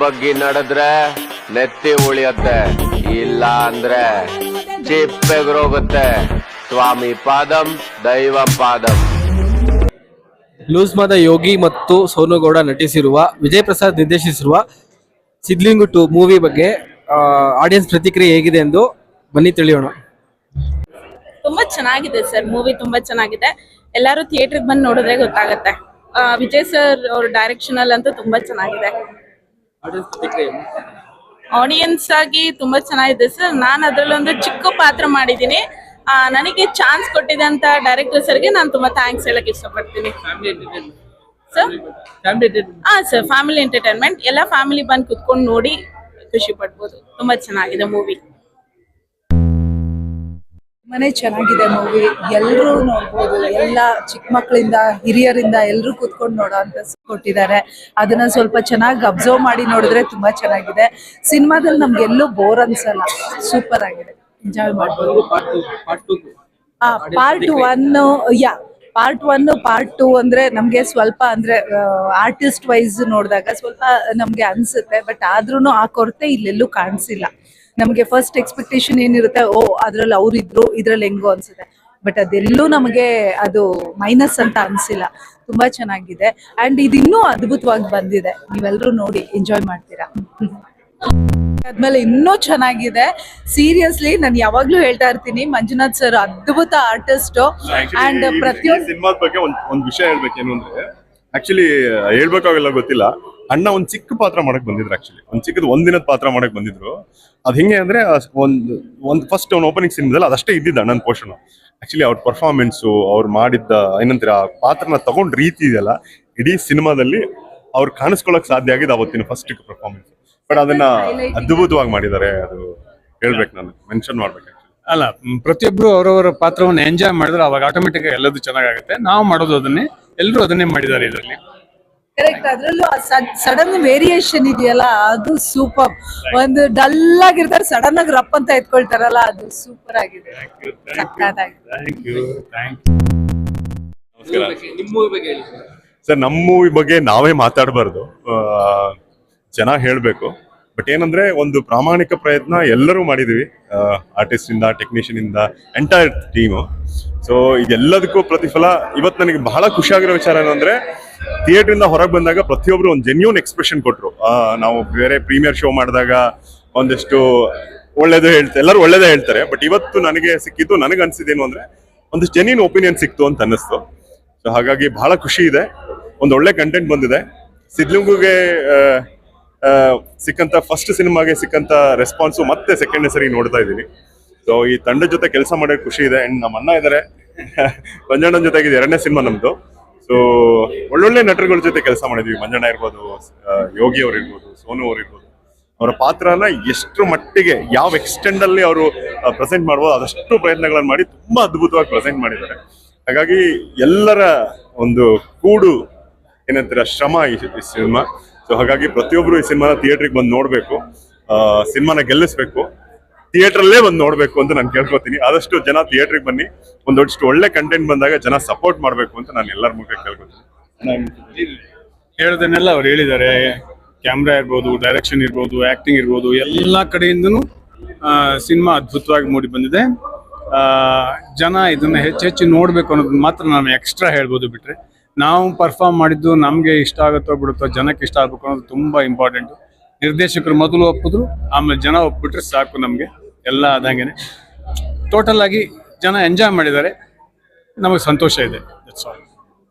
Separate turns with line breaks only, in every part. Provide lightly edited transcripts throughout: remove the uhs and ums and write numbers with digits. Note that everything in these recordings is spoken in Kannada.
ಬಗ್ಗೆ ನಡೆದ್ರೆ ನೆತ್ತಿ ಉಳಿಯತ್ತೆ, ಇಲ್ಲ ಅಂದ್ರೆ ಚಿಪ್ಪೆಗ್ರೋಗುತ್ತೆ. ಸ್ವಾಮಿ ಪಾದಂ ದೈವ ಪಾದಂ.
ಲೂಸ್ ಮಾದ ಯೋಗಿ ಮತ್ತು ಸೋನು ಗೌಡ ನಟಿಸಿರುವ ವಿಜಯ್ ಪ್ರಸಾದ್ ನಿರ್ದೇಶಿಸಿರುವ ಸಿದ್ಲಿಂಗು 2 ಮೂವಿ ಬಗ್ಗೆ ಆಡಿಯನ್ಸ್ ಪ್ರತಿಕ್ರಿಯೆ ಹೇಗಿದೆ ಎಂದು ಬನ್ನಿ ತಿಳಿಯೋಣ.
ತುಂಬಾ ಚೆನ್ನಾಗಿದೆ ಸರ್, ಮೂವಿ ತುಂಬಾ ಚೆನ್ನಾಗಿದೆ. ಎಲ್ಲರೂ ಥಿಯೇಟರ್ಗೆ ಬಂದು ನೋಡಿದ್ರೆ ಗೊತ್ತಾಗುತ್ತೆ. ವಿಜಯ್ ಸರ್ ಅವ್ರ ಡೈರೆಕ್ಷನ್ ಅಂತೂ ತುಂಬಾ ಚೆನ್ನಾಗಿದೆ. ಆಡಿಯನ್ಸ್ ಆಗಿ ತುಂಬಾ ಚೆನ್ನಾಗಿದೆ ಸರ್. ನಾನು ಅದ್ರಲ್ಲೊಂದು ಚಿಕ್ಕ ಪಾತ್ರ ಮಾಡಿದ್ದೀನಿ. ನನಗೆ ಚಾನ್ಸ್ ಕೊಟ್ಟಿದ್ದಂತ ಡೈರೆಕ್ಟರ್ ಸರ್ಗೆ ನಾನು ತುಂಬಾ ಥ್ಯಾಂಕ್ಸ್ ಹೇಳಕ್ ಇಷ್ಟಪಡ್ತೀನಿ ಸರ್. ಸರ್, ಫ್ಯಾಮಿಲಿ ಎಂಟರ್ಟೈನ್ಮೆಂಟ್, ಎಲ್ಲ ಫ್ಯಾಮಿಲಿ ಬಂದು ಕುತ್ಕೊಂಡು ನೋಡಿ ಖುಷಿ ಪಡ್ಬೋದು. ತುಂಬಾ ಚೆನ್ನಾಗಿದೆ ಮೂವಿ.
ಮನೆ ಚೆನ್ನಾಗಿದೆ ಮೂವಿ, ಎಲ್ಲರೂ ನೋಡ್ಬೋದು. ಎಲ್ಲ ಚಿಕ್ಕ ಮಕ್ಕಳಿಂದ ಹಿರಿಯರಿಂದ ಎಲ್ಲರೂ ಕೂತ್ಕೊಂಡು ನೋಡೋ ಅಂತ ಕೊಟ್ಟಿದ್ದಾರೆ. ಅದನ್ನ ಸ್ವಲ್ಪ ಚೆನ್ನಾಗಿ ಅಬ್ಸರ್ವ್ ಮಾಡಿ ನೋಡಿದ್ರೆ ತುಂಬಾ ಚೆನ್ನಾಗಿದೆ. ಸಿನಿಮಾದಲ್ಲಿ ನಮ್ಗೆ ಎಲ್ಲೂ ಬೋರ್ ಅನ್ಸಲ್ಲ, ಸೂಪರ್ ಆಗಿದೆ, ಎಂಜಾಯ್ ಮಾಡ್ಬೋದು. ಪಾರ್ಟ್ 1 ಪಾರ್ಟ್ 2 ಅಂದ್ರೆ ನಮ್ಗೆ ಸ್ವಲ್ಪ ಅಂದ್ರೆ ಆರ್ಟಿಸ್ಟ್ ವೈಸ್ ನೋಡಿದಾಗ ಸ್ವಲ್ಪ ನಮ್ಗೆ ಅನ್ಸುತ್ತೆ. ಬಟ್ ಆದ್ರೂ ಆ ಕೊರತೆ ಇಲ್ಲೆಲ್ಲೂ ಕಾಣಿಸಿಲ್ಲ. ನಮಗೆ ಫಸ್ಟ್ ಎಕ್ಸ್ಪೆಕ್ಟೇಷನ್ ಏನಿರುತ್ತೆ, ಅದ್ರಲ್ಲಿ ಅವ್ರಿದ್ರು, ಇದ್ರಲ್ಲಿ ಹೆಂಗೋ ಅನ್ಸುತ್ತೆ. ಬಟ್ ಅದೆಲ್ಲೂ ನಮಗೆ ಅದು ಮೈನಸ್ ಅಂತ ಅನ್ಸಿಲ್ಲ. ತುಂಬಾ ಚೆನ್ನಾಗಿದೆ ಅಂಡ್ ಇದಿನ್ನೂ ಅದ್ಭುತವಾಗಿ ಬಂದಿದೆ. ನೀವೆಲ್ಲರೂ ನೋಡಿ ಎಂಜಾಯ್ ಮಾಡ್ತೀರಾ. ಆದ್ಮೇಲೆ ಇನ್ನೂ ಚೆನ್ನಾಗಿದೆ. ಸೀರಿಯಸ್ಲಿ ನಾನು ಯಾವಾಗ್ಲೂ ಹೇಳ್ತಾ ಇರ್ತೀನಿ, ಮಂಜುನಾಥ್ ಸರ್ ಅದ್ಭುತ ಆರ್ಟಿಸ್ಟ್. ಅಂಡ್ ಪ್ರತಿಯೊಂದು
ಸಿನಿಮಾದ ಬಗ್ಗೆ ಒಂದ್ ವಿಷಯ ಹೇಳ್ಬೇಕೇನು ಅಂದ್ರೆ, ಆಕ್ಚುಲಿ ಹೇಳ್ಬೇಕಾಗಲ್ಲ ಗೊತ್ತಿಲ್ಲ, ಅಣ್ಣ ಒಂದ್ ಚಿಕ್ಕ ಪಾತ್ರ ಮಾಡಕ್ ಬಂದಿದ್ರು. ಆಕ್ಚುಲಿ ಒಂದ್ ಚಿಕ್ಕದ್ ಒಂದಿನದ ಪಾತ್ರ ಮಾಡಕ್ ಬಂದಿದ್ರು. ಅದ್ ಹೆಂಗೆ ಅಂದ್ರೆ ಒಂದ್ ಫಸ್ಟ್ ಅವ್ನ ಓಪನಿಂಗ್ ಸಿನಿಮಾದಲ್ಲಿ ಅದಷ್ಟೇ ಇದ್ದಿದ್ದ ಅಣ್ಣನ ಪೋರ್ಷನ್. ಆಕ್ಚುಲಿ ಅವ್ರ ಪರ್ಫಾರ್ಮೆನ್ಸು, ಅವ್ರು ಮಾಡಿದ್ದ ಏನಂತೀರ ಪಾತ್ರನ ತಗೊಂಡ್ ರೀತಿ ಇದೆಯಲ್ಲ, ಇಡೀ ಸಿನಿಮಾದಲ್ಲಿ ಅವ್ರು ಕಾಣಿಸ್ಕೊಳಕ್ ಸಾಧ್ಯ ಆಗಿದೆ ಅವತ್ತಿನ ಫಸ್ಟ್ ಪರ್ಫಾರ್ಮೆನ್ಸ್. ಬಟ್ ಅದನ್ನ ಅದ್ಭುತವಾಗಿ ಮಾಡಿದ್ದಾರೆ. ಅದು ಹೇಳ್ಬೇಕು, ನಾನು ಮೆನ್ಷನ್ ಮಾಡ್ಬೇಕು.
ಅಲ್ಲ, ಪ್ರತಿಯೊಬ್ರು ಅವರವರ ಪಾತ್ರವನ್ನು ಎಂಜಾಯ್ ಮಾಡಿದ್ರೆ ಅವಾಗ ಆಟೋಮೆಟಿಕ್ ಎಲ್ಲದೂ ಚೆನ್ನಾಗುತ್ತೆ. ನಾವು ಮಾಡೋದು ಅದನ್ನೇ, ಎಲ್ಲರೂ ಅದನ್ನೇ ಮಾಡಿದ್ದಾರೆ ಇದರಲ್ಲಿ.
ಕರೆಕ್ಟ್. ಅದ್ರಲ್ಲೂ ಸಡನ್ ವೇರಿಯೇಷನ್ ಇದೆಯಲ್ಲ, ಅದು ಸೂಪರ್. ಒಂದು ಡಲ್ ಆಗಿರ್ತಾರೆ, ಸಡನ್ ಆಗಿ ರಪ್ ಅಂತ ಎತ್ಕೊಳ್ತಾರಲ್ಲ, ಅದು ಸೂಪರ್ ಆಗಿದೆ, ಸಕ್ಕತ್ತಾಗಿದೆ.
ಸರ್, ನಮ್ಮ ಮೂವಿ ಬಗ್ಗೆ ನಾವೇ ಮಾತಾಡಬಾರ್ದು, ಜನ ಹೇಳ್ಬೇಕು. ಬಟ್ ಏನಂದ್ರೆ, ಒಂದು ಪ್ರಾಮಾಣಿಕ ಪ್ರಯತ್ನ ಎಲ್ಲರೂ ಮಾಡಿದೀವಿ, ಆರ್ಟಿಸ್ಟ್ ಇಂದ, ಟೆಕ್ನಿಷಿಯನ್ ಇಂದ, ಎಂಟೈರ್ ಟೀಮು. ಸೊ ಇದೆಲ್ಲದಕ್ಕೂ ಪ್ರತಿಫಲ ಇವತ್ತು ನನಗೆ ಬಹಳ ಖುಷಿಯಾಗಿರೋ ವಿಚಾರ ಏನಂದ್ರೆ, ಥಿಯೇಟರ್ ಇಂದ ಹೊರಗೆ ಬಂದಾಗ ಪ್ರತಿಯೊಬ್ರು ಒಂದು ಜೆನ್ಯೂನ್ ಎಕ್ಸ್ಪ್ರೆಷನ್ ಕೊಟ್ರು. ನಾವು ಬೇರೆ ಪ್ರೀಮಿಯರ್ ಶೋ ಮಾಡಿದಾಗ ಒಂದಿಷ್ಟು ಒಳ್ಳೇದು ಎಲ್ಲರೂ ಒಳ್ಳೇದೇ ಹೇಳ್ತಾರೆ. ಬಟ್ ಇವತ್ತು ನನಗೆ ಸಿಕ್ಕಿದ್ದು, ನನಗೆ ಅನ್ಸಿದ್ದೇನು ಅಂದ್ರೆ, ಒಂದಿಷ್ಟು ಜೆನ್ಯೂನ್ ಒಪಿನಿಯನ್ ಸಿಕ್ತು ಅಂತ ಅನ್ನಿಸ್ತು. ಸೊ ಹಾಗಾಗಿ ಬಹಳ ಖುಷಿ ಇದೆ. ಒಂದು ಒಳ್ಳೆ ಕಂಟೆಂಟ್ ಬಂದಿದೆ. ಸಿದ್ಲಿಂಗುಗೆ ಸಿಕ್ಕಂತ ಫಸ್ಟ್ ಸಿನಿಮಾಗೆ ಸಿಕ್ಕಂತ ರೆಸ್ಪಾನ್ಸು ಮತ್ತೆ ಸೆಕೆಂಡ್ ಸರಿ ನೋಡ್ತಾ ಇದ್ದೀನಿ. ಸೊ ಈ ತಂಡದ ಜೊತೆ ಕೆಲಸ ಮಾಡೋಕೆ ಖುಷಿ ಇದೆ. ಅಂಡ್ ನಮ್ಮ ಅಣ್ಣ ಇದ್ದಾರೆ, ಮಂಜಣ್ಣನ ಜೊತೆಗಿದೆ 2ನೇ ಸಿನಿಮಾ ನಮ್ದು. ಸೊ ಒಳ್ಳೊಳ್ಳೆ ನಟರುಗಳ ಜೊತೆ ಕೆಲಸ ಮಾಡಿದ್ವಿ. ಮಂಜಣ್ಣ ಇರ್ಬೋದು, ಯೋಗಿ ಅವ್ರು ಇರ್ಬೋದು, ಸೋನು ಅವ್ರು ಇರ್ಬೋದು. ಅವರ ಪಾತ್ರನ ಎಷ್ಟು ಮಟ್ಟಿಗೆ, ಯಾವ ಎಕ್ಸ್ಟೆಂಡ್ ಅಲ್ಲಿ ಅವರು ಪ್ರೆಸೆಂಟ್ ಮಾಡ್ಬೋದು, ಅದಷ್ಟು ಪ್ರಯತ್ನಗಳನ್ನು ಮಾಡಿ ತುಂಬಾ ಅದ್ಭುತವಾಗಿ ಪ್ರೆಸೆಂಟ್ ಮಾಡಿದ್ದಾರೆ. ಹಾಗಾಗಿ ಎಲ್ಲರ ಒಂದು ಕೂಡು ಏನಂತೀರ ಶ್ರಮ ಈ ಸಿನಿಮಾ. ಸೊ ಹಾಗಾಗಿ ಪ್ರತಿಯೊಬ್ರು ಈ ಸಿನಿಮಾನ ಥಿಯೇಟ್ರಿಗೆ ಬಂದು ನೋಡ್ಬೇಕು, ಸಿನಿಮಾನ ಗೆಲ್ಲಿಸ್ಬೇಕು, ಥಿಯೇಟ್ರಲ್ಲೇ ಬಂದು ನೋಡ್ಬೇಕು ಅಂತ ನಾನು ಕೇಳ್ಕೊತೀನಿ. ಆದಷ್ಟು ಜನ ಥಿಯೇಟ್ರಿಗೆ ಬನ್ನಿ. ಒಂದಷ್ಟು ಒಳ್ಳೆ ಕಂಟೆಂಟ್ ಬಂದಾಗ ಜನ ಸಪೋರ್ಟ್ ಮಾಡ್ಬೇಕು ಅಂತ ನಾನು ಎಲ್ಲರ ಮುಖ ಕೇಳ್ಕೊತೀನಿ.
ಹೇಳೋದನ್ನೆಲ್ಲ ಅವ್ರು ಹೇಳಿದ್ದಾರೆ. ಕ್ಯಾಮ್ರಾ ಇರ್ಬೋದು, ಡೈರೆಕ್ಷನ್ ಇರ್ಬೋದು, ಆಕ್ಟಿಂಗ್ ಇರ್ಬೋದು, ಎಲ್ಲ ಕಡೆಯಿಂದನೂ ಸಿನಿಮಾ ಅದ್ಭುತವಾಗಿ ಮೂಡಿ ಬಂದಿದೆ. ಜನ ಇದನ್ನ ಹೆಚ್ಚು ನೋಡ್ಬೇಕು ಅನ್ನೋದನ್ನ ಮಾತ್ರ ನಾನು ಎಕ್ಸ್ಟ್ರಾ ಹೇಳ್ಬೋದು. ಬಿಟ್ರೆ ನಾವು ಪರ್ಫಾರ್ಮ್ ಮಾಡಿದ್ದು ನಮ್ಗೆ ಇಷ್ಟ ಆಗುತ್ತೋ ಬಿಡುತ್ತೋ, ಜನಕ್ಕೆ ಇಷ್ಟ ಆಗ್ಬೇಕು ಅನ್ನೋದು ತುಂಬಾ ಇಂಪಾರ್ಟೆಂಟ್. ನಿರ್ದೇಶಕರು ಮೊದಲು ಒಪ್ಪಿದ್ರು, ಆಮೇಲೆ ಜನ ಒಪ್ಪಿಟ್ರೆ ಸಾಕು. ನಮ್ಗೆ ಎಲ್ಲ ಆದಂಗೆನೆ ಟೋಟಲ್ ಆಗಿ ಜನ ಎಂಜಾಯ್ ಮಾಡಿದ್ದಾರೆ, ನಮಗೆ ಸಂತೋಷ ಇದೆ.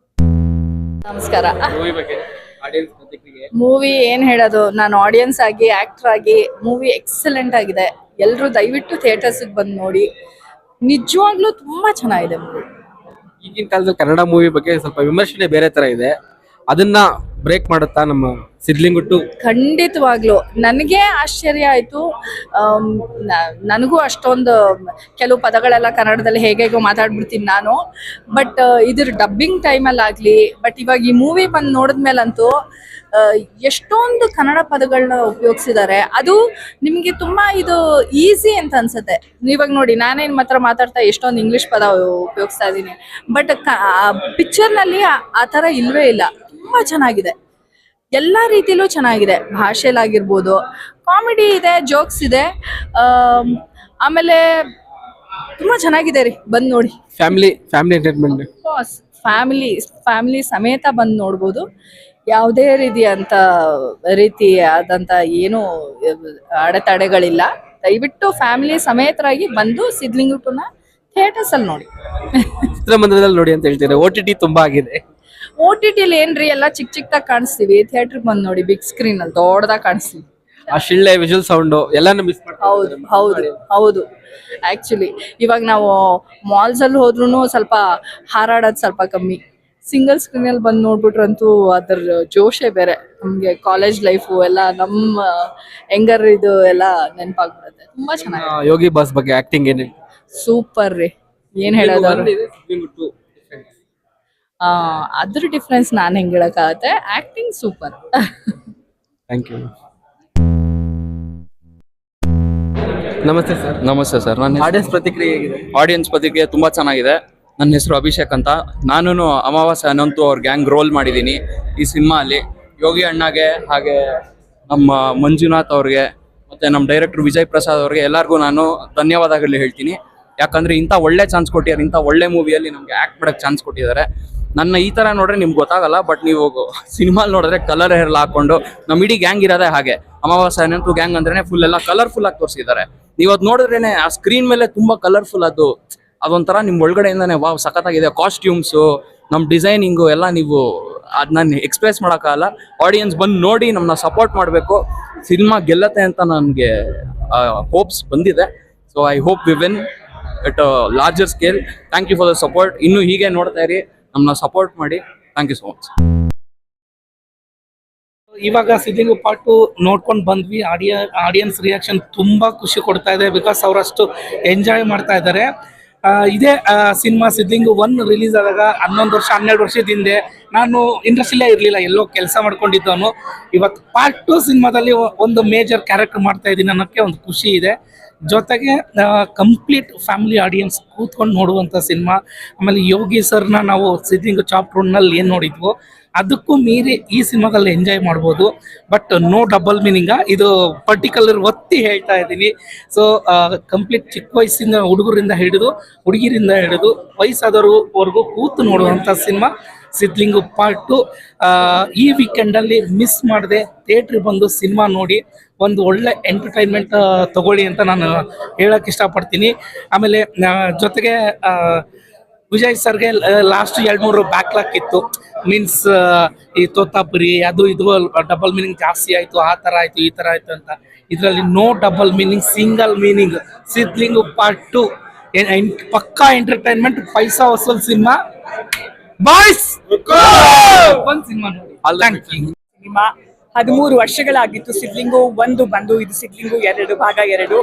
ನಮಸ್ಕಾರ. ಮೂವಿ ಏನ್ ಹೇಳೋದು, ನಾನು ಆಡಿಯನ್ಸ್ ಆಗಿ, ಆಕ್ಟರ್ ಆಗಿ ಮೂವಿ ಎಕ್ಸಲೆಂಟ್ ಆಗಿದೆ. ಎಲ್ಲರೂ ದಯವಿಟ್ಟು ಥಿಯೇಟರ್ಸ್ ಬಂದು ನೋಡಿ. ನಿಜವಾಗ್ಲೂ ತುಂಬಾ ಚೆನ್ನಾಗಿದೆ ಮೂವಿ.
ಈಗಿನ ಕಾಲದಲ್ಲಿ ಕನ್ನಡ ಮೂವಿ ಬಗ್ಗೆ ಸ್ವಲ್ಪ ವಿಮರ್ಶನೆ ಬೇರೆ ತರ ಇದೆ, ಅದನ್ನ ಬ್ರೇಕ್ ಮಾಡುತ್ತಾ ನಮ್ಮ ಸಿದ್ಲಿಂಗು 2?
ಖಂಡಿತವಾಗ್ಲು ನನಗೆ ಆಶ್ಚರ್ಯ ಆಯ್ತು. ನನಗೂ ಅಷ್ಟೊಂದು ಕೆಲವು ಪದಗಳೆಲ್ಲ ಕನ್ನಡದಲ್ಲಿ ಹೇಗೇಗೋ ಮಾತಾಡ್ಬಿಡ್ತೀನಿ ನಾನು. ಬಟ್ ಇದ್ರ ಡಬ್ಬಿಂಗ್ ಟೈಮಲ್ಲಿ ಆಗಲಿ, ಬಟ್ ಇವಾಗ ಈ ಮೂವಿ ಬಂದು ನೋಡಿದ್ಮೇಲಂತೂ ಎಷ್ಟೊಂದು ಕನ್ನಡ ಪದಗಳನ್ನ ಉಪಯೋಗಿಸಿದ್ದಾರೆ. ಅದು ನಿಮಗೆ ತುಂಬಾ ಇದು ಈಸಿ ಅಂತ ಅನ್ಸುತ್ತೆ. ಇವಾಗ ನೋಡಿ, ನಾನೇನು ಮಾತ್ರ ಮಾತಾಡ್ತಾ ಎಷ್ಟೊಂದು ಇಂಗ್ಲಿಷ್ ಪದ ಉಪಯೋಗಿಸ್ತಾ ಇದ್ದೀನಿ. ಬಟ್ ಪಿಕ್ಚರ್ನಲ್ಲಿ ಆ ಥರ ಇಲ್ವೇ ಇಲ್ಲ. ತುಂಬಾ ಚೆನ್ನಾಗಿದೆ. ಎಲ್ಲ ರೀತಿಲೂ ಚೆನ್ನಾಗಿದೆ. ಭಾಷೆಲಾಗಿರ್ಬೋದು, ಕಾಮಿಡಿ ಇದೆ, ಜೋಕ್ಸ್ ಇದೆ. ಆಮೇಲೆ ತುಂಬಾ ಚೆನ್ನಾಗಿದೆ ರೀ, ಬಂದ್ ನೋಡಿ.
Family entertainment.
ಫ್ಯಾಮಿಲಿ ಸಮೇತ ಬಂದು ನೋಡ್ಬೋದು. ಯಾವುದೇ ರೀತಿಯಾದಂಥ ಏನು ಅಡೆತಡೆಗಳಿಲ್ಲ. ದಯವಿಟ್ಟು ಫ್ಯಾಮಿಲಿ ಸಮೇತರಾಗಿ ಬಂದು ಸಿದ್ಲಿಂಗು 2ನ ಥಿಯೇಟರ್ಸ್ ಅಲ್ಲಿ ನೋಡಿ.
ಚಿತ್ರಮಂದಿರದಲ್ಲಿ ನೋಡಿ ಅಂತ ಹೇಳ್ತೀರಾ. OTT ತುಂಬಾ ಆಗಿದೆ.
OTTಲಿ ಏನ್ರಿ, ಎಲ್ಲ ಚಿಕ್ಕದಾಗಿ ಕಾಣಿಸ್ತೀವಿ. ಥಿಯೇಟರ್ಗೆ ಬಂದು ನೋಡಿ, ಬಿಗ್ ಸ್ಕ್ರೀನ್ ಅಲ್ಲಿ ದೊಡ್ಡದಾಗಿ ಕಾಣಿಸ್ತೀವಿ.
ಆ ಶಿಳ್ಳೆ, ವಿಜುವಲ್ ಸೌಂಡ್ ಎಲ್ಲಾನು ಮಿಸ್
ಹೌದು. ಆಕ್ಚುಲಿ ಇವಾಗ ನಾವು ಮಾಲ್ಸ್ ಅಲ್ಲಿ ಹೋದ್ರೂ ಸ್ವಲ್ಪ ಹಾರಾಡೋದು ಸ್ವಲ್ಪ ಕಮ್ಮಿ. ಸಿಂಗಲ್ ಸ್ಕ್ರೀನ್ ಅಲ್ಲಿ ಬಂದು ನೋಡ್ಬಿಟ್ರಂತೂ ಅದರ ಜೋಶೇ ಬೇರೆ. ನಮ್ಗೆ ಕಾಲೇಜ್ ಲೈಫು ಎಲ್ಲ ನಮ್ಮ ಹೆಂಗರ್ ಇದು ಎಲ್ಲ ನೆನಪಾಗ್ಬಿಡುತ್ತೆ. ತುಂಬಾ ಚೆನ್ನಾಗಿದೆ.
ಯೋಗಿ ಬಾಸ್ ಬಗ್ಗೆ ಆಕ್ಟಿಂಗ್ ಏನಿದೆ?
ಸೂಪರ್ ರೀ, ಏನ್ ಹೇಳೋದು. ಅದ್ರ ಡಿಫ್ರೆನ್ಸ್ ನಾನ್ ಹೆಂಗ್ ಹೇಳಕ್ಕಾಗತ್ತೆ. Acting super.
Thank you. ನಮಸ್ತೆ ಸರ್.
ನಮಸ್ತೆ ಸರ್. ನನ್ನ
ಆಡಿಯನ್ಸ್ ಪ್ರತಿಕ್ರಿಯೆ ಹೇಗಿದೆ?
ಆಡಿಯನ್ಸ್ ಪ್ರತಿಕ್ರಿಯೆ ತುಂಬ ಚೆನ್ನಾಗಿದೆ. ನನ್ನ ಹೆಸರು ಅಭಿಷೇಕ್ ಅಂತ. ನಾನು ಅಮಾವಾಸ್ಯೆ ಅನಂತು ಅವ್ರ ಗ್ಯಾಂಗ್ ರೋಲ್ ಮಾಡಿದ್ದೀನಿ ಈ ಸಿನಿಮಾ ಅಲ್ಲಿ. ಯೋಗಿ ಅಣ್ಣಗೆ, ಹಾಗೆ ನಮ್ಮ ಮಂಜುನಾಥ್ ಅವ್ರಿಗೆ, ಮತ್ತು ನಮ್ಮ ಡೈರೆಕ್ಟರ್ ವಿಜಯ್ ಪ್ರಸಾದ್ ಅವ್ರಿಗೆ ಎಲ್ಲರಿಗೂ ನಾನು ಧನ್ಯವಾದಗಳು ಹೇಳ್ತೀನಿ. ಯಾಕಂದರೆ ಇಂಥ ಒಳ್ಳೆ ಚಾನ್ಸ್ ಕೊಟ್ಟಿದ್ದಾರೆ, ಇಂಥ ಒಳ್ಳೆ ಮೂವಿಯಲ್ಲಿ ನಮಗೆ ಆ್ಯಕ್ಟ್ ಮಾಡೋಕ್ಕೆ ಚಾನ್ಸ್ ಕೊಟ್ಟಿದ್ದಾರೆ. ನನ್ನ ಈ ಥರ ನೋಡ್ರೆ ನಿಮ್ಗೆ ಗೊತ್ತಾಗಲ್ಲ, ಬಟ್ ನೀವು ಸಿನಿಮಾ ನೋಡಿದ್ರೆ ಕಲರ್ ಹೇರ್ ಹಾಕೊಂಡು ನಮ್ಮ ಇಡೀ ಗ್ಯಾಂಗ್ ಇರೋದೇ ಹಾಗೆ. ಅಮಾವಾಸ್ಯೆ ಅನಂತು ಗ್ಯಾಂಗ್ ಅಂದ್ರೆ ಫುಲ್ ಎಲ್ಲ ಕಲರ್ಫುಲ್ ಆಗಿ ತೋರಿಸಿದ್ದಾರೆ. ನೀವು ಅದು ನೋಡಿದ್ರೇನೆ ಆ ಸ್ಕ್ರೀನ್ ಮೇಲೆ ತುಂಬ ಕಲರ್ಫುಲ್ ಅದೊಂಥರ ನಿಮ್ಮ ಒಳಗಡೆಯಿಂದಾನೆ ವಾವ್ ಸಖತ್ತಾಗಿದೆ. ಕಾಸ್ಟ್ಯೂಮ್ಸು, ನಮ್ಮ ಡಿಸೈನಿಂಗು ಎಲ್ಲ ನೀವು ಅದನ್ನ ಎಕ್ಸ್ಪ್ರೆಸ್ ಮಾಡೋಕ್ಕಾಗಲ್ಲ. ಆಡಿಯನ್ಸ್ ಬಂದು ನೋಡಿ ನಮ್ಮನ್ನ ಸಪೋರ್ಟ್ ಮಾಡಬೇಕು. ಸಿನಿಮಾ ಗೆಲ್ಲತ್ತೆ ಅಂತ ನನಗೆ ಹೋಪ್ಸ್ ಬಂದಿದೆ. So I hope we win at a larger scale. Thank you for the support. ಇನ್ನೂ ಹೀಗೆ ನೋಡ್ತಾ ಇರಿ, ನಮ್ಮನ್ನ ಸಪೋರ್ಟ್ ಮಾಡಿ. Thank you so much.
ಇವಾಗ ಸಿದ್ಲಿಂಗು ಪಾರ್ಟ್ 2 ನೋಡ್ಕೊಂಡು ಬಂದ್ವಿ. ಆಡಿಯನ್ಸ್ ರಿಯಾಕ್ಷನ್ ತುಂಬಾ ಖುಷಿ ಕೊಡ್ತಾ ಇದೆ. ಬಿಕಾಸ್ ಅವರಷ್ಟು ಎಂಜಾಯ್ ಮಾಡ್ತಾ ಇದ್ದಾರೆ. ಇದೇ ಸಿನಿಮಾ ಸಿದ್ಲಿಂಗು 1 ರಿಲೀಸ್ ಆದಾಗ 11 ವರ್ಷ 12 ವರ್ಷದ ಹಿಂದೆ ನಾನು ಇಂಡಸ್ಟ್ರಿಲೇ ಇರಲಿಲ್ಲ, ಎಲ್ಲೋ ಕೆಲಸ ಮಾಡ್ಕೊಂಡಿದ್ದವನು. ಇವತ್ತು ಪಾರ್ಟ್ 2 ಸಿನಿಮಾದಲ್ಲಿ ಒಂದು ಮೇಜರ್ ಕ್ಯಾರೆಕ್ಟರ್ ಮಾಡ್ತಾ ಇದ್ದೀನಿ ಅನ್ನೋಕ್ಕೆ ಒಂದು ಖುಷಿ ಇದೆ. ಜೊತೆಗೆ ಕಂಪ್ಲೀಟ್ ಫ್ಯಾಮಿಲಿ ಆಡಿಯನ್ಸ್ ಕೂತ್ಕೊಂಡು ನೋಡುವಂಥ ಸಿನಿಮಾ. ಆಮೇಲೆ ಯೋಗಿ ಸರ್ನ ನಾವು ಸಿದ್ಲಿಂಗು ಚಾಪ್ಟರ್ 1ನಲ್ಲಿ ಏನು ನೋಡಿದ್ವೋ ಅದಕ್ಕೂ ಮೀರಿ ಈ ಸಿನಿಮಾದಲ್ಲಿ ಎಂಜಾಯ್ ಮಾಡ್ಬೋದು. ಬಟ್ ನೋ ಡಬಲ್ ಮೀನಿಂಗ, ಇದು ಪರ್ಟಿಕ್ಯುಲರ್ ಒತ್ತಿ ಹೇಳ್ತಾ ಇದ್ದೀನಿ. ಸೊ ಕಂಪ್ಲೀಟ್ ಚಿಕ್ಕ ವಯಸ್ಸಿನ ಹುಡುಗರಿಂದ ಹುಡುಗಿರಿಂದ ಹಿಡಿದು ವಯಸ್ಸಾದವ್ರವರೆಗೂ ಕೂತು ನೋಡುವಂಥ ಸಿನಿಮಾ ಸಿದ್ಲಿಂಗು ಪಾರ್ಟ್ 2. ಈ ವೀಕೆಂಡಲ್ಲಿ ಮಿಸ್ ಮಾಡದೆ ಥಿಯೇಟ್ರಿಗೆ ಬಂದು ಸಿನಿಮಾ ನೋಡಿ ಒಂದು ಒಳ್ಳೆ ಎಂಟರ್ಟೈನ್ಮೆಂಟ್ ತಗೊಳ್ಳಿ ಅಂತ ನಾನು ಹೇಳಕ್ಕೆ ಇಷ್ಟಪಡ್ತೀನಿ. ಆಮೇಲೆ ಜೊತೆಗೆ ವಿಜಯ್ ಸರ್ಗೆ ಲಾಸ್ಟ್ 2-3 ಬ್ಯಾಕ್ಲಾಕ್ ಇತ್ತು. ಮೀನ್ಸ್ ಈ ತೋತಾಪುರಿ ಅದು ಇದು ಡಬಲ್ ಮೀನಿಂಗ್ ಜಾಸ್ತಿ ಆಯಿತು, ಆ ಥರ ಆಯಿತು, ಈ ಥರ ಆಯಿತು ಅಂತ. ಇದರಲ್ಲಿ no double meaning, single meaning. Sidlingu part 2 ಪಕ್ಕಾ ಎಂಟರ್ಟೈನ್ಮೆಂಟ್, ಪೈಸಾ ವಸೂಲ್ ಸಿನಿಮಾ. ಬಾಯ್ಸ್ ಬಂದ್ ಸಿನಿಮಾ ನೋಡಿ.
ಸಿನಿಮಾ 13 ವರ್ಷಗಳಾಗಿತ್ತು. ಸಿದ್ಲಿಂಗು 1 ಬಂದು, ಇದು ಸಿದ್ಲಿಂಗು 2 ಭಾಗ 2.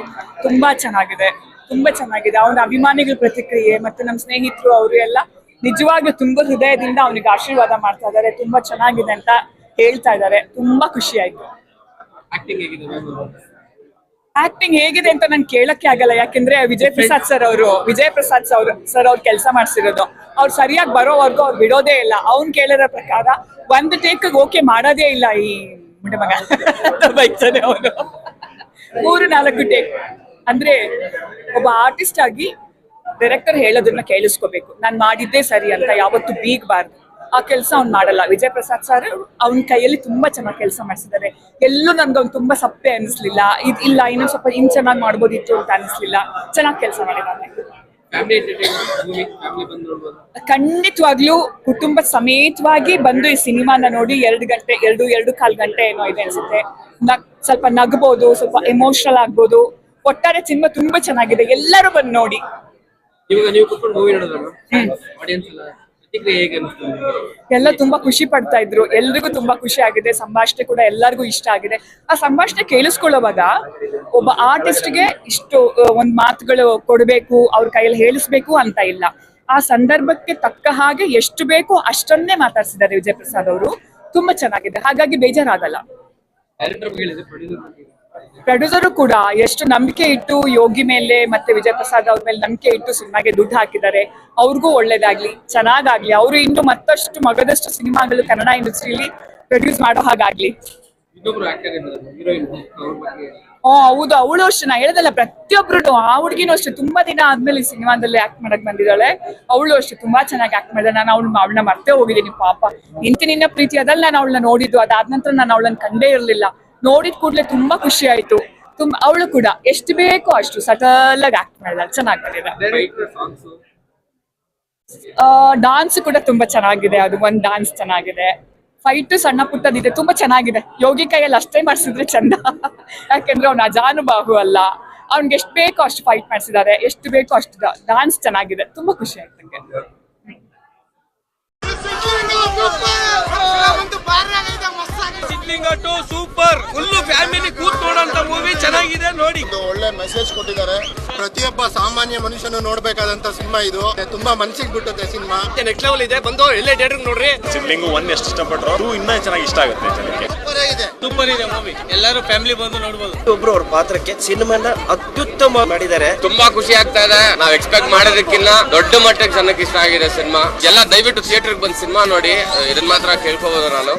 ತುಂಬಾ ಚೆನ್ನಾಗಿದೆ. ಅವನ ಅಭಿಮಾನಿಗಳ ಪ್ರತಿಕ್ರಿಯೆ ಮತ್ತು ನಮ್ಮ ಸ್ನೇಹಿತರು ಅವರು ಎಲ್ಲ ನಿಜವಾಗ್ಲೂ ತುಂಬಾ ಹೃದಯದಿಂದ ಅವನಿಗೆ ಆಶೀರ್ವಾದ ಮಾಡ್ತಾ ಇದ್ದಾರೆ. ತುಂಬಾ ಚೆನ್ನಾಗಿದೆ ಅಂತ ಹೇಳ್ತಾ ಇದ್ದಾರೆ. ತುಂಬಾ ಖುಷಿ ಆಯ್ತು. ಆಕ್ಟಿಂಗ್ ಹೇಗಿದೆ ಅಂತ ನಾನು ಕೇಳಕ್ಕೆ ಆಗಲ್ಲ, ಯಾಕೆಂದ್ರೆ ವಿಜಯ್ ಪ್ರಸಾದ್ ಸರ್ ಅವ್ರು ಕೆಲಸ ಮಾಡ್ಸಿರೋದು. ಅವ್ರು ಸರಿಯಾಗಿ ಬರೋವರೆಗೂ ಅವ್ರು ಬಿಡೋದೇ ಇಲ್ಲ. ಅವ್ನ್ ಕೇಳಿರೋ ಪ್ರಕಾರ 1 ಟೇಕ್ ಓಕೆ ಮಾಡೋದೇ ಇಲ್ಲ ಈ ಮಗ ಬೈತಾನೆ ಅವನು. 3-4 ಟೇಕ್ ಅಂದ್ರೆ ಒಬ್ಬ ಆರ್ಟಿಸ್ಟ್ ಆಗಿ ಡೈರೆಕ್ಟರ್ ಹೇಳೋದನ್ನ ಕೇಳಿಸ್ಕೋಬೇಕು. ನಾನ್ ಮಾಡಿದ್ದೇ ಸರಿ ಅಂತ ಯಾವತ್ತು ಬೀಗಬಾರ್ದು. ಆ ಕೆಲಸ ಅವ್ನು ಮಾಡಲ್ಲ. ವಿಜಯ್ ಪ್ರಸಾದ್ ಸರ್ ಅವ್ನ ಕೈಯಲ್ಲಿ ತುಂಬಾ ಚೆನ್ನಾಗಿ ಕೆಲಸ ಮಾಡಿಸಿದ್ದಾರೆ. ಎಲ್ಲೂ ನನ್ಗೆ ಅವ್ನು ತುಂಬಾ ಸಪ್ಪೆ ಅನಿಸ್ಲಿಲ್ಲ. ಇಲ್ಲ ಇನ್ನೊಂದ್ ಸ್ವಲ್ಪ ಚೆನ್ನಾಗಿ ಮಾಡ್ಬೋದಿತ್ತು ಅಂತ ಅನಿಸ್ಲಿಲ್ಲ. ಚೆನ್ನಾಗಿ ಕೆಲಸ ಮಾಡಿದ್ದಾನೆ. ಖಂಡಿತವಾಗ್ಲೂ ಕುಟುಂಬ ಸಮೇತವಾಗಿ ಬಂದು ಈ ಸಿನಿಮಾನ ನೋಡಿ 2.5 ಗಂಟೆ ಏನೋ ಇದೆ ಅನ್ಸುತ್ತೆ. ಸ್ವಲ್ಪ ನಗ್ಬೋದು, ಸ್ವಲ್ಪ ಎಮೋಷನಲ್ ಆಗ್ಬೋದು. ಒಟ್ಟಾರೆ ಸಿನಿಮಾ ತುಂಬಾ ಚೆನ್ನಾಗಿದೆ. ಎಲ್ಲರೂ ಬಂದು ನೋಡಿ. ಎಲ್ಲ ತುಂಬಾ ಖುಷಿ ಪಡ್ತಾ ಇದ್ರು. ಎಲ್ರಿಗೂ ತುಂಬಾ ಖುಷಿ ಆಗಿದೆ. ಸಂಭಾಷಣೆ ಕೂಡ ಎಲ್ಲರಿಗೂ ಇಷ್ಟ ಆಗಿದೆ. ಆ ಸಂಭಾಷಣೆ ಕೇಳಿಸ್ಕೊಳ್ಳುವಾಗ ಒಬ್ಬ ಆರ್ಟಿಸ್ಟ್ಗೆ ಇಷ್ಟು ಒಂದ್ ಮಾತುಗಳು ಕೊಡ್ಬೇಕು, ಅವ್ರ ಕೈಯಲ್ಲಿ ಹೇಳಿಸ್ಬೇಕು ಅಂತ ಇಲ್ಲ. ಆ ಸಂದರ್ಭಕ್ಕೆ ತಕ್ಕ ಹಾಗೆ ಎಷ್ಟು ಬೇಕೋ ಅಷ್ಟನ್ನೇ ಮಾತಾಡ್ಸಿದ್ದಾರೆ ವಿಜಯ್ ಪ್ರಸಾದ್ ಅವರು. ತುಂಬಾ ಚೆನ್ನಾಗಿದೆ. ಹಾಗಾಗಿ ಬೇಜಾರಾಗಲ್ಲ. ಪ್ರೊಡ್ಯೂಸರು ಕೂಡ ಎಷ್ಟು ನಂಬಿಕೆ ಇಟ್ಟು ಯೋಗಿ ಮೇಲೆ ಮತ್ತೆ ವಿಜಯ್ ಪ್ರಸಾದ್ ಅವ್ರ ಮೇಲೆ ನಂಬಿಕೆ ಇಟ್ಟು ಸಿನಿಮಾಗೆ ದುಡ್ಡು ಹಾಕಿದ್ದಾರೆ. ಅವ್ರಿಗೂ ಒಳ್ಳೇದಾಗ್ಲಿ, ಚೆನ್ನಾಗಾಗ್ಲಿ. ಅವರು ಇನ್ನು ಮತ್ತಷ್ಟು ಮಗದಷ್ಟು ಸಿನಿಮಾಗಳು ಕನ್ನಡ ಇಂಡಸ್ಟ್ರಿಯಲ್ಲಿ ಪ್ರೊಡ್ಯೂಸ್ ಮಾಡೋ ಹಾಗಾಗ್ಲಿ.
ಇನ್ನೊಬ್ರು ಆಕ್ಟರ್ ಇದ್ದಾರೆ ಹೀರೋಯಿನ್, ಅವ್ರ ಬಗ್ಗೆ
ಹೌದು, ಅವಳು ಅಷ್ಟು ನಾ ಹೇಳದಲ್ಲ, ಪ್ರತಿಯೊಬ್ರು ಆ ಹುಡುಗಿನೂ ಅಷ್ಟೇ ತುಂಬಾ ದಿನ ಆದ್ಮೇಲೆ ಈ ಸಿನಿಮಾದಲ್ಲಿ ಆಕ್ಟ್ ಮಾಡಕ್ ಬಂದಿದ್ದಾಳೆ. ಅವಳು ಅಷ್ಟೇ ತುಂಬಾ ಚೆನ್ನಾಗಿ ಆಕ್ಟ್ ಮಾಡಿದಾಳೆ. ನಾನು ಅವಳನ್ನ ಮರ್ತೇ ಹೋಗಿದ್ದೀನಿ ಪಾಪ. ಇಂತಿ ನಿನ್ನ ಪ್ರೀತಿ ಅದಲ್ಲಿ ನಾನು ಅವಳನ್ನ ನೋಡಿದ್ದು, ಅದಾದ ನಂತರ ನಾನು ಅವಳನ್ನ ಕಂಡೇ ಇರ್ಲಿಲ್ಲ. ನೋಡಿದ ಕೂಡಲೇ ತುಂಬಾ ಖುಷಿ ಆಯ್ತು. ಅವಳು ಕೂಡ ಎಷ್ಟು ಬೇಕೋ ಅಷ್ಟು ಸಟಲ್ ಆಗಿ ಆಕ್ಟ್ ಮಾಡಿದಾಳೆ, ಚೆನ್ನಾಗಿ ಮಾಡಿದಾಳೆ. ಡಾನ್ಸ್ ಕೂಡ ತುಂಬಾ ಚೆನ್ನಾಗಿದೆ. ಅದು ಒಂದ್ ಡಾನ್ಸ್ ಚೆನ್ನಾಗಿದೆ. ಫೈಟ್ ಸಣ್ಣ ಪುಟ್ಟದಿದೆ, ತುಂಬಾ ಚೆನ್ನಾಗಿದೆ. ಯೋಗಿ ಕೈಯಲ್ಲಿ ಅಷ್ಟೇ ಮಾಡಿಸಿದ್ರೆ ಚಂದ, ಯಾಕೆಂದ್ರೆ ಅವ್ನ ಅಜಾನುಬಾಹು ಅಲ್ಲ. ಅವ್ನಿಗೆ ಎಷ್ಟು ಬೇಕೋ ಅಷ್ಟು ಫೈಟ್ ಮಾಡಿಸಿದ್ದಾರೆ, ಎಷ್ಟು ಬೇಕೋ ಅಷ್ಟು ಡಾನ್ಸ್ ಚೆನ್ನಾಗಿದೆ. ತುಂಬಾ ಖುಷಿ ಆಯ್ತು ನಂಗೆ.
ಸೂಪರ್, ಫುಲ್ ಫ್ಯಾಮಿಲಿ ಕೂತ್ ನೋಡೋಂತ ಮೂವಿ, ಚೆನ್ನಾಗಿದೆ ನೋಡಿ.
ಒಳ್ಳೆ ಮೆಸೇಜ್ ಕೊಟ್ಟಿದ್ದಾರೆ. ಪ್ರತಿಯೊಬ್ಬ ಸಾಮಾನ್ಯ ಮನುಷ್ಯನು ನೋಡ್ಬೇಕಾದಂತ ಸಿನಿಮಾ ಇದು. ತುಂಬಾ ಮನಸ್ಸಿಗೆ ಬಿಟ್ಟುತ್ತೆ ಸಿನಿಮಾ.
ನೆಕ್ಸ್ಟ್ ಲೆವೆಲ್ ಇದೆ, ಬಂದು ಎಲ್ಲೇ ಥಿಯೇಟರ್ ನೋಡ್ರಿ.
ಸಿದ್ಲಿಂಗು 1 ಎಷ್ಟು ಇಷ್ಟಪಟ್ಟರು 2 ಇನ್ನೂ ಚೆನ್ನಾಗಿ ಇಷ್ಟ ಆಗುತ್ತೆ ಜನಕ್ಕೆ.
ಸೂಪರ್ ಇದೆ ಮೂವಿ, ಎಲ್ಲರೂ ಫ್ಯಾಮಿಲಿ ಬಂದು ನೋಡ್ಬೋದು.
ಒಬ್ರು ಅವ್ರ ಪಾತ್ರಕ್ಕೆ ಸಿನಿಮಾನ ಅತ್ಯುತ್ತಮ ಮಾಡಿದ್ದಾರೆ.
ತುಂಬಾ ಖುಷಿ ಆಗ್ತಾ ಇದೆ. ನಾವ್ ಎಕ್ಸ್ಪೆಕ್ಟ್ ಮಾಡೋದಕ್ಕಿಂತ ದೊಡ್ಡ ಮಟ್ಟಕ್ಕೆ ಜನಕ್ಕೆ ಇಷ್ಟ ಆಗಿದೆ ಸಿನಿಮಾ. ಎಲ್ಲ ದಯವಿಟ್ಟು ಥಿಯೇಟರ್ಗೆ ಬಂದು ಸಿನಿಮಾ ನೋಡಿ. ಇದನ್ನ ಮಾತ್ರ ಕೇಳ್ಕೋಬಹುದು ನಾನು.